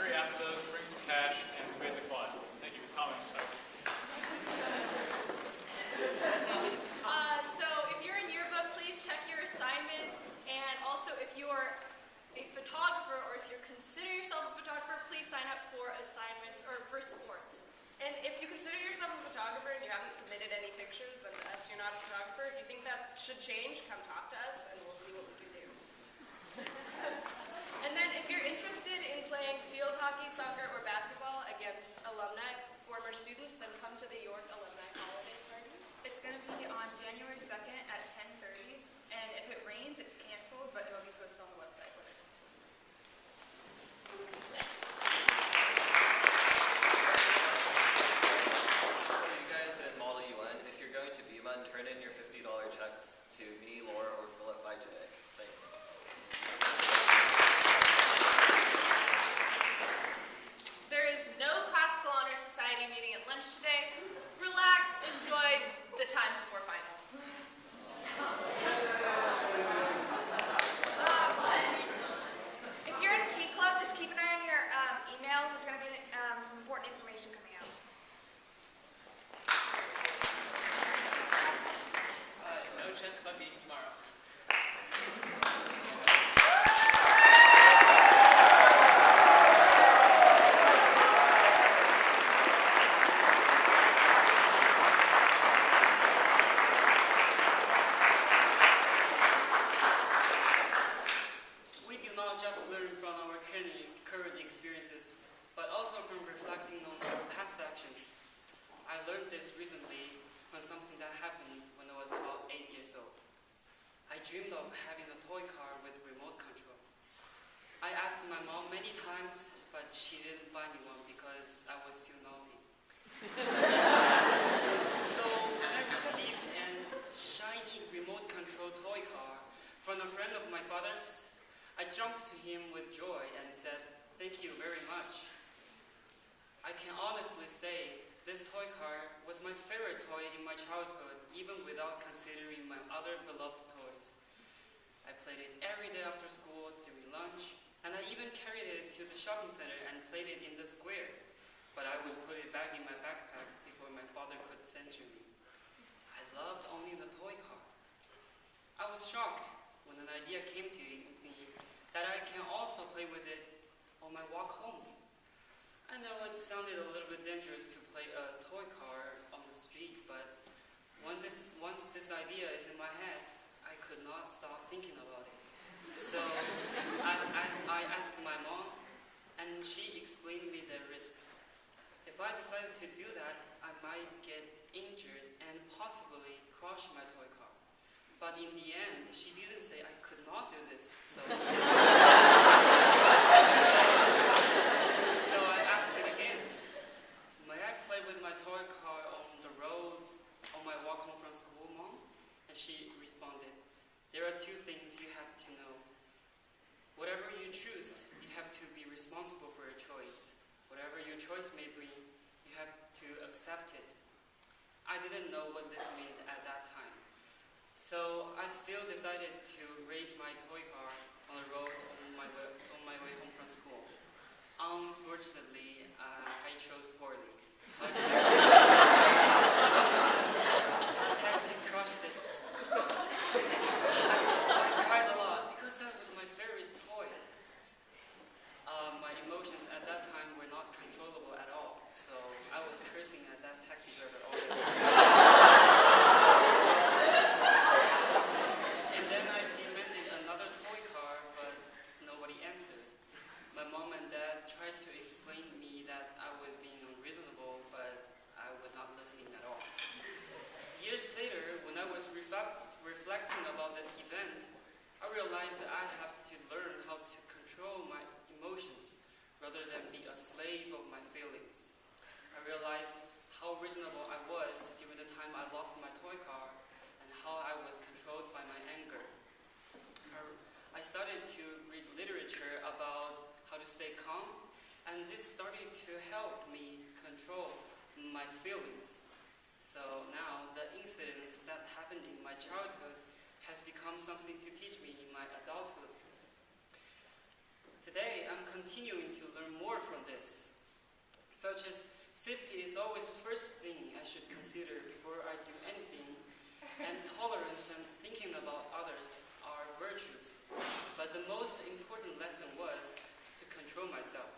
hungry after those, bring some cash, and we made the quad. Thank you for coming. So if you're in yearbook, please check your assignments. And also, if you're a photographer or if you consider yourself a photographer, please sign up for assignments or for sports. And if you consider yourself a photographer and you haven't submitted any pictures, then as you're not a photographer, if you think that should change, come talk to us and we'll see what we can do. And then if you're interested in playing field hockey, soccer, or basketball against alumni, former students, then come to the York Alumni Holiday Party. It's going to be on January 2nd at 10:30, and if it rains, it's canceled, but it'll be posted on the website when it's You guys in Model UN, if you're going to BMUN, turn in your $50 checks to me, Laura, or Philip by today. Thanks. There is no Classical Honor Society meeting at lunch today. Relax, enjoy the time before finals. If you're in Key Club, just keep an eye on your emails. There's going to be some important information coming out. No chess club meeting tomorrow. We do not just learn from our current experiences, but also from reflecting on our past actions. I learned this recently from something that happened when I was about 8 years old. I dreamed of having a toy car with remote control. I asked my mom many times, but she didn't buy me one because I was too naughty. So when I received a shiny remote control toy car from a friend of my father's, I jumped to him with joy and said, "Thank you very much." I can honestly say this toy car was my favorite toy in my childhood, even without considering my other beloved toys. I played it every day after school, during lunch, and I even carried it to the shopping center and played it in the square. But I would put it back in my backpack before my father could censure me. I loved owning a toy car. I was shocked when an idea came to me that I can also play with it on my walk home. I know it sounded a little bit dangerous to play a toy car on the street, but once this idea is in my head, I could not stop thinking about it. So I asked my mom, and she explained me the risks. If I decided to do that, I might get injured and possibly crush my toy car. But in the end, she didn't say I could not do this. So I asked it again. May I play with my toy car on the road on my walk home from school, Mom? And she responded, "There are two things you have to know. Whatever you choose, you have to be responsible for your choice. Whatever your choice may bring, you have to accept it." I didn't know what this meant at that time. So I still decided to race my toy car on the road on my way home from school. Unfortunately, I chose poorly. The taxi crushed it. I cried a lot because that was my favorite toy. My emotions at that time were not controllable at all, so I was cursing at that taxi driver all the time. And then I demanded another toy car, but nobody answered. My mom and dad tried to explain to me that I was being unreasonable, but I was not listening at all. Years later, when I was reflecting about this event, I realized that I have to learn how to control my emotions rather than be a slave of my feelings. I realized how reasonable I was during the time I lost my toy car and how I was controlled by my anger. I started to read literature about how to stay calm, and this started to help me control my feelings. So now the incidents that happened in my childhood has become something to teach me in my adulthood. Today, I'm continuing to learn more from this, such as safety is always the first thing I should consider before I do anything, and tolerance and thinking about others are virtues. But the most important lesson was to control myself.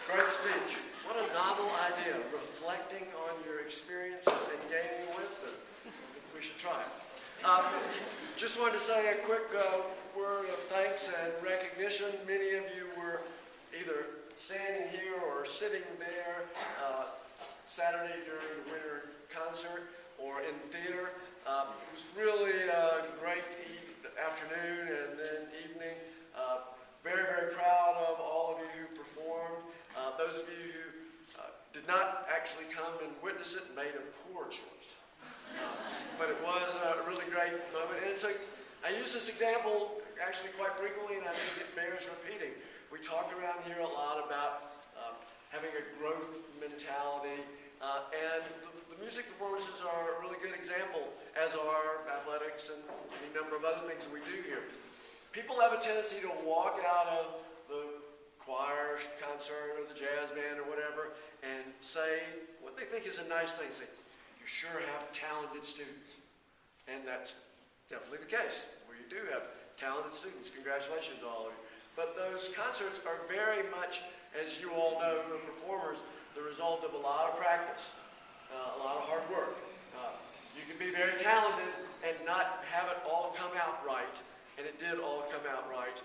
Great speech. What a novel idea, reflecting on your experiences and gaining wisdom. We should try it. Just wanted to say a quick word of thanks and recognition. Many of you were either standing here or sitting there Saturday during the winter concert or in theater. It was really a great afternoon and then evening. Very, very proud of all of you who performed. Those of you who did not actually come and witness it made a poor choice. But it was a really great moment. And I use this example actually quite frequently, and I think it bears repeating. We talk around here a lot about having a growth mentality, and the music performances are a really good example, as are athletics and any number of other things we do here. People have a tendency to walk out of the choir concert or the jazz band or whatever and say what they think is a nice thing. Say, you sure have talented students. And that's definitely the case. We do have talented students. Congratulations to all of you. But those concerts are very much, as you all know, the performers, the result of a lot of practice, a lot of hard work. You can be very talented and not have it all come out right. And it did all come out right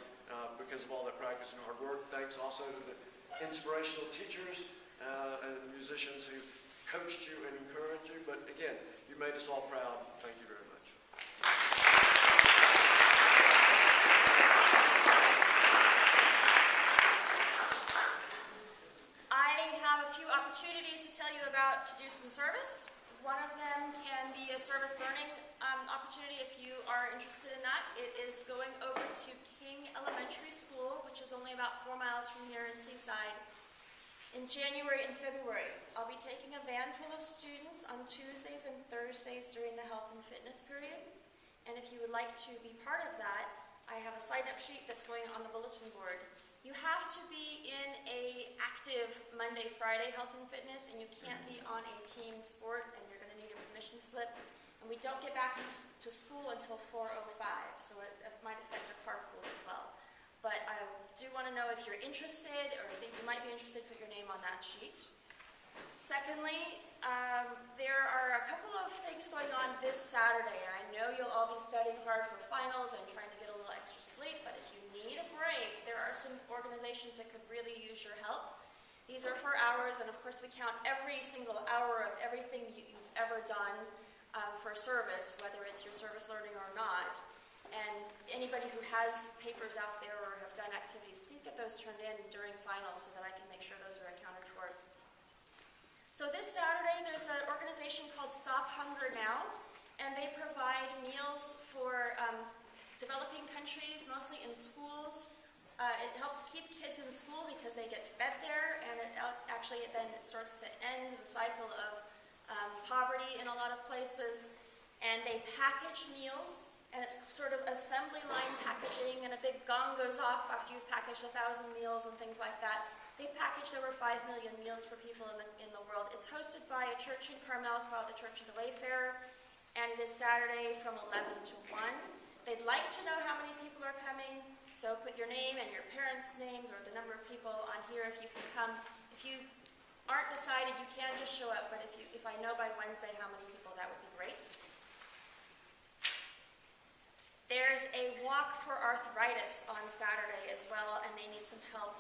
because of all that practice and hard work. Thanks also to the inspirational teachers and musicians who coached you and encouraged you. But again, you made us all proud. Thank you very much. I have a few opportunities to tell you about to do some service. One of them can be a service learning opportunity if you are interested in that. It is going over to King Elementary School, which is only about 4 miles from here in Seaside, in January and February. I'll be taking a van full of students on Tuesdays and Thursdays during the health and fitness period. And if you would like to be part of that, I have a sign-up sheet that's going on the bulletin board. You have to be in a active Monday, Friday health and fitness, and you can't be on a team sport, and you're going to need a permission slip. And we don't get back to school until 4:05, so it might affect a carpool as well. But I do want to know if you're interested, or think you might be interested, put your name on that sheet. Secondly, there are a couple of things going on this Saturday. I know you'll all be studying hard for finals and trying to get a little extra sleep, but if you need a break, there are some organizations that could really use your help. These are for hours, and of course we count every single hour of everything you've ever done for service, whether it's your service learning or not. And anybody who has papers out there or have done activities, please get those turned in during finals so that I can make sure those are accounted for. So this Saturday, there's an organization called Stop Hunger Now, and they provide meals for developing countries, mostly in schools. It helps keep kids in school because they get fed there, and it starts to end the cycle of poverty in a lot of places. And they package meals, and it's sort of assembly line packaging, and a big gong goes off after you've packaged 1,000 meals and things like that. They've packaged over 5 million meals for people in the world. It's hosted by a church in Carmel called the Church of the Wayfarer, and it is Saturday from 11 to 1. They'd like to know how many people are coming, so put your name and your parents' names or the number of people on here if you can come. If you aren't decided, you can just show up, but if I know by Wednesday how many people, that would be great. There's There's a walk for arthritis on Saturday as well, and they need some help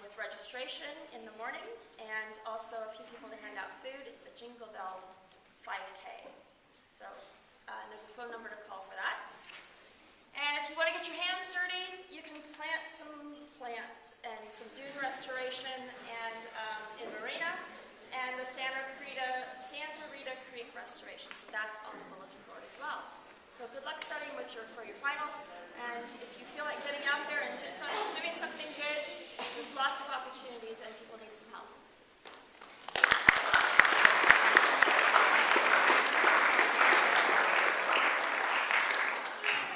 with registration in the morning, and also a few people to hand out food. It's the Jingle Bell 5K. So there's a phone number to call for that. And if you want to get your hands dirty, you can plant some plants and some dune restoration and in Marina, and the Santa Rita Creek restoration. So that's on the bulletin board as well. So good luck studying for your finals. And if you feel like getting out there and doing something good, there's lots of opportunities and people need some help.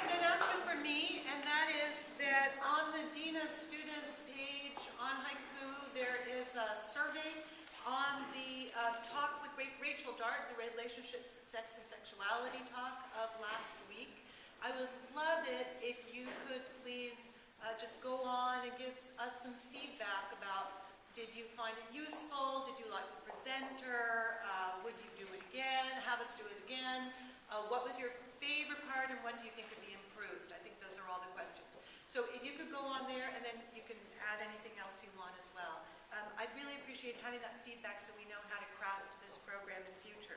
An announcement for me, and that is that on the Dean of Students page on Haiku, there is a survey on the talk with Rachel Dart, the relationships, sex, and sexuality talk of last week. I would love it if you could please just go on and give us some feedback about, did you find it useful? Did you like the presenter? Would you do it again? Have us do it again? What was your favorite part, and what do you think could be improved? I think those are all the questions. So if you could go on there, and then you can add anything else you want as well. I'd really appreciate having that feedback so we know how to craft this program in future.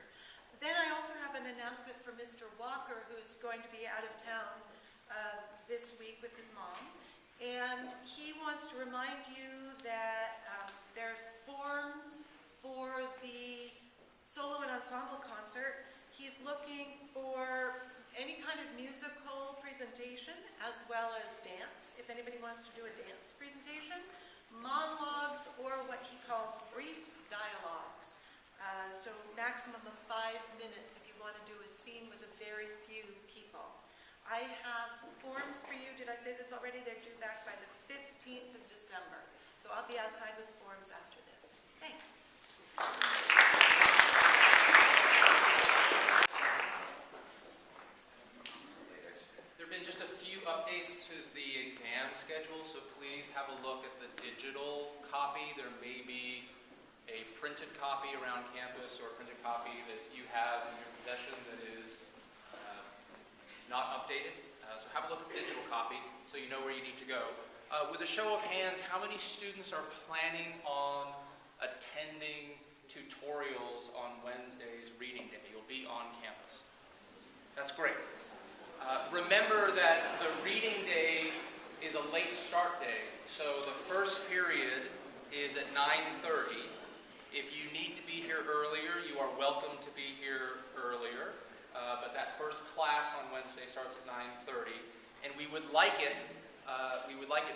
Then I also have an announcement for Mr. Walker, who's going to be out of town this week with his mom. And he wants to remind you that there's forms for the solo and ensemble concert. He's looking for any kind of musical presentation as well as dance, if anybody wants to do a dance presentation, monologues, or what he calls brief dialogues. So maximum of 5 minutes if you want to do a scene with a very few people. I have forms for you. Did I say this already? They're due back by the 15th of December. So I'll be outside with forms after this. Thanks. There have been just a few updates to the exam schedule, so please have a look at the digital copy. There may be a printed copy around campus or a printed copy that you have in your possession that is not updated. So have a look at the digital copy so you know where you need to go. With a show of hands, how many students are planning on attending tutorials on Wednesday's reading day? You'll be on campus. That's great. Remember that the reading day is a late start day, so the first period is at 9:30. If you need to be here earlier, you are welcome to be here earlier, but that first class on Wednesday starts at 9:30, and we would like it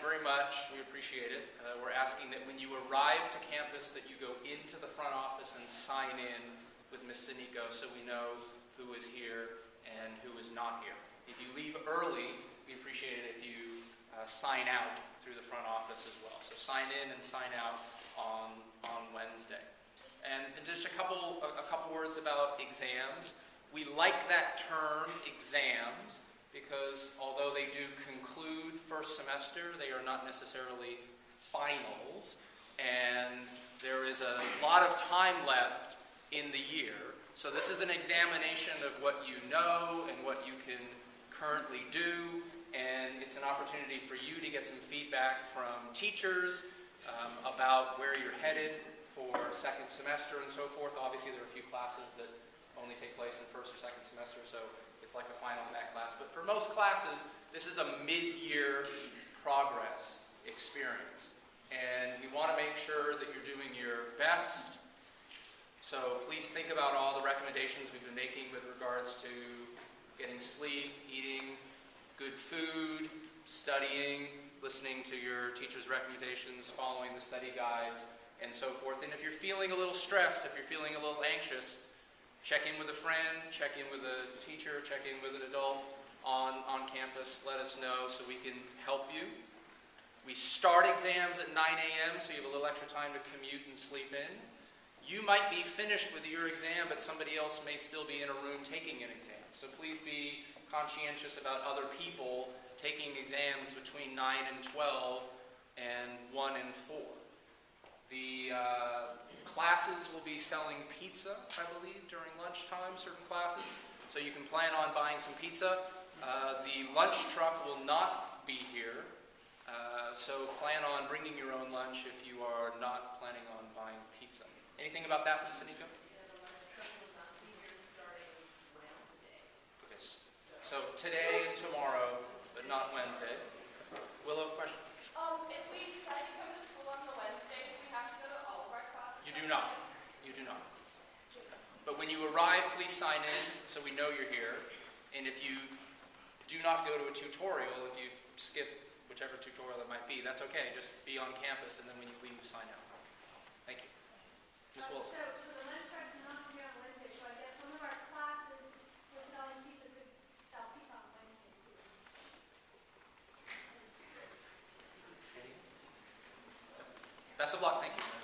very much. We appreciate it. We're asking that when you arrive to campus that you go into the front office and sign in with Ms. Sinico so we know who is here and who is not here. If you leave early, we appreciate it if you sign out through the front office as well. So sign in and sign out on Wednesday. And just a couple words about exams. We like that term, exams, because although they do conclude first semester, they are not necessarily finals, and there is a lot of time left in the year. So this is an examination of what you know and what you can currently do, and it's an opportunity for you to get some feedback from teachers about where you're headed for second semester and so forth. Obviously, there are a few classes that only take place in first or second semester, so it's like a final in that class. But for most classes, this is a mid-year progress experience. And we want to make sure that you're doing your best. So please think about all the recommendations we've been making with regards to getting sleep, eating good food, studying, listening to your teacher's recommendations, following the study guides, and so forth. And if you're feeling a little stressed, if you're feeling a little anxious, check in with a friend, check in with a teacher, check in with an adult on campus. Let us know so we can help you. We start exams at 9 a.m., so you have a little extra time to commute and sleep in. You might be finished with your exam, but somebody else may still be in a room taking an exam. So please be conscientious about other people taking exams between 9 and 12 and 1 and 4. The classes will be selling pizza, I believe, during lunchtime, certain classes. So you can plan on buying some pizza. The lunch truck will not be here, so plan on bringing your own lunch if you are not planning on buying pizza. Anything about that, Ms. Sanico? Okay, so today and tomorrow, but not Wednesday. Willow, question? If we decide to come to school on the Wednesday, do we have to go to all of our classes? You do not. You do not. But when you arrive, please sign in so we know you're here. And if you do not go to a tutorial, if you skip whichever tutorial it might be, that's okay. Just be on campus, and then when you leave, sign out. Thank you. Ms. Wilson. So the lunch truck's not here on Wednesday, so I guess one of our classes was selling pizza, could sell pizza on Wednesday too. Best of luck. Thank you.